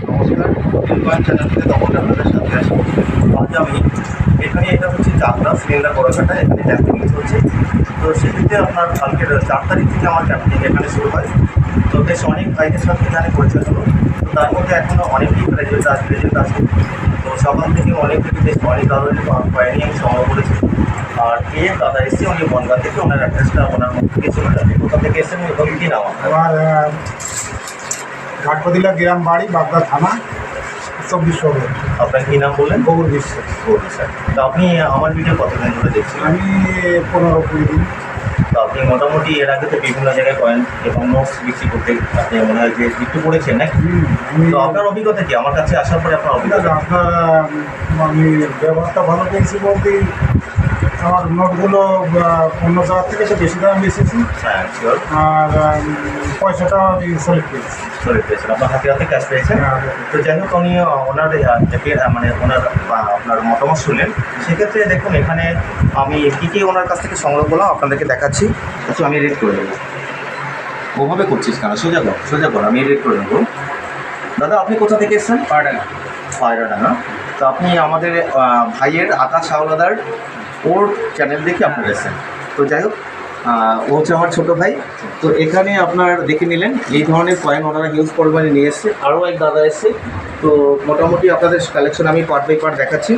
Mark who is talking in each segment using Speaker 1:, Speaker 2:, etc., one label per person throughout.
Speaker 1: নমস্কার, inquiry channel থেকে তখন আপনাদের সাথে আসি। আজ আমি এখানে এটা হচ্ছে যাত্রা সিলিন্ডার করাকাটা এখানে ক্যাম্পিং চলছে। তো সেক্ষেত্রে আপনার কালকে 4 তারিখ থেকে আমার ক্যাম্পিং এখানে শুরু হয়। তো বেশ অনেক ভাইদের সাথে এখানে পরিচয় হলো। তো তার মধ্যে এখনও অনেকেই গ্র্যাজুয়েট আছে। তো সকাল থেকে অনেক বেশ অনেক ধরনের কয়েনই আমি সংগ্রহ করেছি। আর দাদা এসছে উনি বনগাঁ থেকে, ওনার অ্যাড্রেসটা ওনার মধ্যে থেকে ছিল। আপনি কোথা থেকে এসেছেন এবং কী নাম আপনার?
Speaker 2: আমার ঘাটপদিলা গ্রাম বাড়ি, বাগদা থানা, 24 শহর।
Speaker 1: আপনার কী নাম বললেন?
Speaker 2: গোবর বিশ্বাস।
Speaker 1: স্যার, তো আপনি আমার ভিডিও কতদিন ধরে দেখছেন?
Speaker 2: আমি 15-20 দিন।
Speaker 1: তো আপনি মোটামুটি এর আগে তো বিভিন্ন জায়গায় কয়েন এবং নোটস বিক্রি করতে আপনি মনে হয় যে একটু করেছেন নাকি? তো আপনার অভিজ্ঞতা কি? আমার কাছে আসার পরে আপনার অভিজ্ঞতা?
Speaker 2: আপনার আমি ব্যবহারটা ভালো পেয়েছি বলতে, আমার নোটগুলো অন্য জায়গার থেকে একটু বেশি দাম বেশিছি।
Speaker 1: হ্যাঁ, শিওর।
Speaker 2: আর পয়সাটা আমি সলিড পেয়েছি।
Speaker 1: সরে পেয়েছেন, আপনার হাতে হাতে ক্যাশ পেয়েছেন। তো যাই হোক, উনি ওনার মানে ওনার আপনার মতামত শুনলেন। সেক্ষেত্রে দেখুন, এখানে আমি কী কী ওনার কাছ থেকে সংগ্রহ করলাম আপনাদেরকে দেখাচ্ছি। আচ্ছা, আমি রেড করে দেবো। ওভাবে করছিস কেন? সোজা কর, আমি রেড করে দেবো। দাদা, আপনি কোথা থেকে এসেছেন? পায়রাডাঙ্গা। তো আপনি আমাদের ভাইয়ের আকাশ হাওলাদার ওর চ্যানেল দেখে আপনার এসেছেন। তো যাই হোক, ও হচ্ছে আমার ছোটো ভাই। তো এখানে আপনার দেখে নিলেন এই ধরনের কয়েন ওনারা হিউজ পরিমাণে নিয়ে এসছে। আরও এক দাদা এসছে। তো মোটামুটি আপনাদের কালেকশন আমি পার্ট বাই পার্ট দেখাচ্ছি।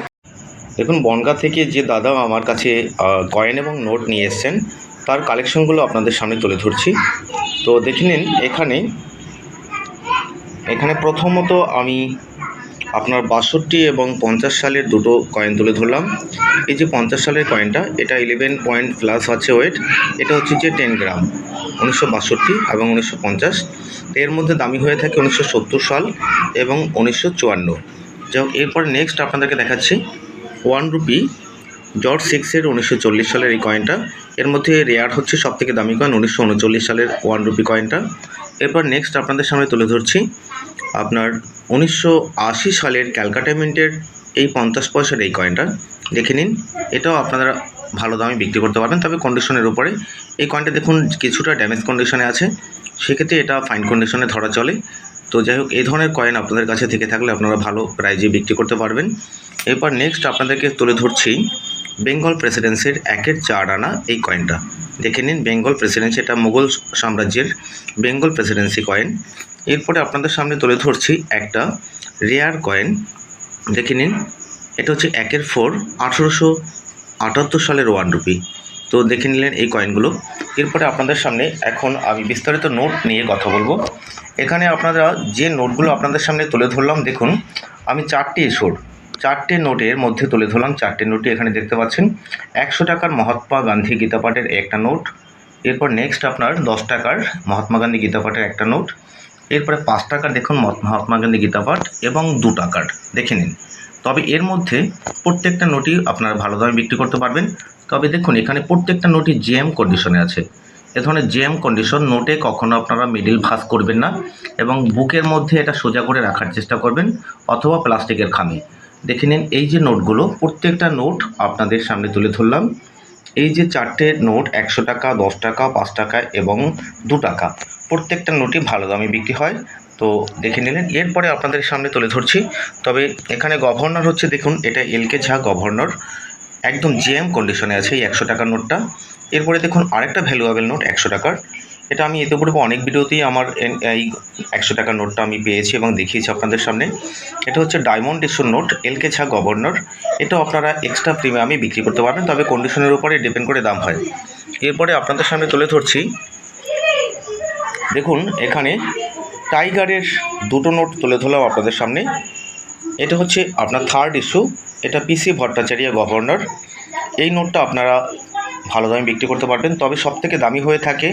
Speaker 1: দেখুন, বনগাঁ থেকে যে দাদা আমার কাছে কয়েন এবং নোট নিয়ে এসছেন তার কালেকশনগুলো আপনাদের সামনে তুলে ধরছি। তো দেখে নিন, এখানে প্রথমত আমি আপনার 62 এবং 50 সালের দুটো কয়েন তুলে ধরলাম। এই যে 50 সালের কয়েনটা, এটা 11 পয়েন্ট প্লাস আছে ওয়েট। এটা হচ্ছে যে 10 গ্রাম, 1962 এবং 1950। এর মধ্যে দামি হয়ে থাকে 1970 সাল এবং 1954। যাই হোক, এরপরে নেক্সট আপনাদেরকে দেখাচ্ছি 1 রুপি জর্জ 6-এর 1940 সালের এই কয়েনটা। এর মধ্যে রেয়ার হচ্ছে সবথেকে দামি কয়েন 1939 সালের 1 রুপি কয়েনটা। এরপর নেক্সট আপনাদের সামনে তুলে ধরছি আপনার 1980 সালের ক্যালকাটা মিন্টের এই 50 পয়সার এই কয়েনটা। দেখে নিন, এটাও আপনারা ভালো দামে বিক্রি করতে পারবেন, তবে কন্ডিশনের উপরে। এই কয়েনটা দেখুন কিছুটা ড্যামেজ কন্ডিশনে আছে, সেক্ষেত্রে এটা ফাইন কন্ডিশনে ধরা চলে। তো যাই হোক, এই ধরনের কয়েন আপনাদের কাছে থেকে থাকলে আপনারা ভালো প্রাইজে বিক্রি করতে পারবেন। এরপর নেক্সট আপনাদেরকে তুলে ধরছি বেঙ্গল প্রেসিডেন্সির 1-এর 4 আনা এই কয়েনটা। দেখে নিন, বেঙ্গল প্রেসিডেন্সি, এটা মুঘল সাম্রাজ্যের বেঙ্গল প্রেসিডেন্সি কয়েন। এরপরে আপনাদের সামনে তুলে ধরছি একটা রেয়ার কয়েন। দেখে নিন, এটা হচ্ছে 1-এর 4, 1878 সালের 1 রুপি। তো দেখে নিলেন এই কয়েনগুলো। এরপরে আপনাদের সামনে এখন আমি বিস্তারিত নোট নিয়ে কথা বলবো। এখানে আপনারা যে নোটগুলো আপনাদের সামনে তুলে ধরলাম, দেখুন আমি 4টে নোটের মধ্যে তুলে ধরলাম। 4টে নোটই এখানে দেখতে পাচ্ছেন। 100 টাকার মহাত্মা গান্ধী গীতাপাঠের একটা নোট। এরপর নেক্সট আপনার 10 টাকার মহাত্মা গান্ধী গীতাপাঠের একটা নোট। এরপরে 5 টাকার দেখুন মহাত্মা গান্ধী গীতাপাঠ এবং 2 টাকার দেখে নিন। তবে এর মধ্যে প্রত্যেকটা নোটই আপনারা ভালো দামে বিক্রি করতে পারবেন। তবে দেখুন, এখানে প্রত্যেকটা নোটই জেএম কন্ডিশনে আছে। এ ধরনের জেএম কন্ডিশন নোটে কখনো আপনারা মিডিল ভাঁজ করবেন না এবং বুকের মধ্যে এটা সোজা করে রাখার চেষ্টা করবেন, অথবা প্লাস্টিকের খামে। দেখে নিন, এই যে নোটগুলো, প্রত্যেকটা নোট আপনাদের সামনে তুলে ধরলাম। এই যে 4টে নোট 100 টাকা, 10 টাকা, 5 টাকা এবং 2 টাকা, প্রত্যেকটা নোটই ভালো দামে বিক্রি হয়। তো দেখে নিলেন। এরপরে আপনাদের সামনে তুলে ধরছি, তবে এখানে গভর্নর হচ্ছে, দেখুন এটা এলকে ঝা গভর্নর, একদম জেএম কন্ডিশনে আছে এই 100 টাকার নোটটা। এরপরে দেখুন আরেকটা ভ্যালুয়েবল নোট 100 টাকার। এটা আমি এতে পূর্বে অনেক ভিডিওতেই আমার এই 100 টাকার নোটটা আমি পেয়েছি এবং দেখিয়েছি আপনাদের সামনে। এটা হচ্ছে ডায়মন্ড ইস্যুর নোট, এলকে ঝা গভর্নর। এটাও আপনারা এক্সট্রা প্রিমিয়ামে বিক্রি করতে পারবেন, তবে কন্ডিশনের উপরে ডিপেন্ড করে দাম হয়। এরপরে আপনাদের সামনে তুলে ধরছি, দেখুন এখানে টাইগারের 2টো নোট তুলে ধরলাম আপনাদের সামনে। এটা হচ্ছে আপনার 3rd ইস্যু, এটা পিসি ভট্টাচার্য গভর্নর। এই নোটটা আপনারা ভালো দামে বিক্রি করতে পারবেন, তবে সবথেকে দামি হয়ে থাকে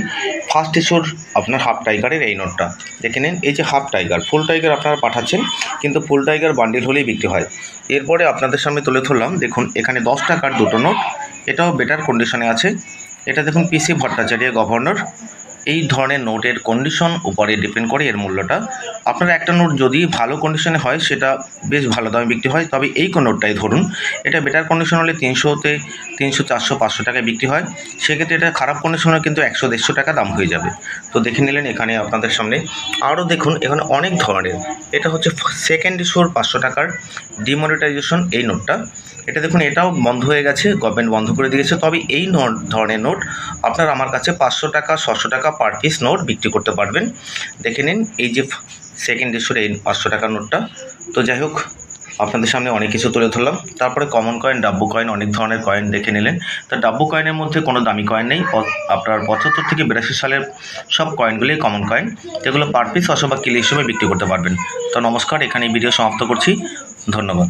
Speaker 1: 1st ইস্যুর আপনার হাফ টাইগারের এই নোটটা। দেখে নিন, এই যে হাফ টাইগার, ফুল টাইগার আপনারা পাঠাচ্ছেন, কিন্তু ফুল টাইগার বান্ডিল হলেই বিক্রি হয়। এরপরে আপনাদের সামনে তুলে ধরলাম, দেখুন এখানে 10 টাকার 2টো নোট, এটাও বেটার কন্ডিশনে আছে। এটা দেখুন পিসি ভট্টাচার্য গভর্নর। এই ধরনের নোটের কন্ডিশন উপরে ডিপেন্ড করে এর মূল্যটা। আপনার একটা নোট যদি ভালো কন্ডিশনে হয় সেটা বেশ ভালো দামে বিক্রি হয়, তবে এই নোটটাই ধরুন এটা বেটার কন্ডিশন হলে 300-তে 300, 400, 500 টাকায় বিক্রি হয়। সেক্ষেত্রে এটা খারাপ কন্ডিশন হলে কিন্তু 100-150 টাকা দাম হয়ে যাবে। তো দেখে নিলেন এখানে আপনাদের সামনে। আরও দেখুন এখানে অনেক ধরনের, এটা হচ্ছে সেকেন্ড ইস্যুর 500 টাকার ডিমনিটাইজেশন এই নোটটা। এটা দেখুন এটাও বন্ধ হয়ে গেছে, গভর্নমেন্ট বন্ধ করে দিয়েছে। তবে এই ধরনের নোট আপনার আমার কাছে 500 টাকা 600 টাকা পার পিস নোট বিক্রি করতে পারবেন। দেখে নিন এই যে সেকেন্ড ইস্যুর এই 500 টাকার নোটটা। তো যাই হোক, আপনাদের সামনে অনেক কিছু তুলে ধরলাম। তারপরে কমন কয়েন, ডাব্বু কয়েন, অনেক ধরনের কয়েন দেখে নিলেন। তো ডাব্বু কয়েনের মধ্যে কোনো দামি কয়েন নেই। আপনার 75 থেকে 82 সালের সব কয়েনগুলোই কমন কয়েন, যেগুলো পার পিস অথবা কিলো হিসেবে বিক্রি করতে পারবেন। তো নমস্কার, এখানে ভিডিও সমাপ্ত করছি। ধন্যবাদ।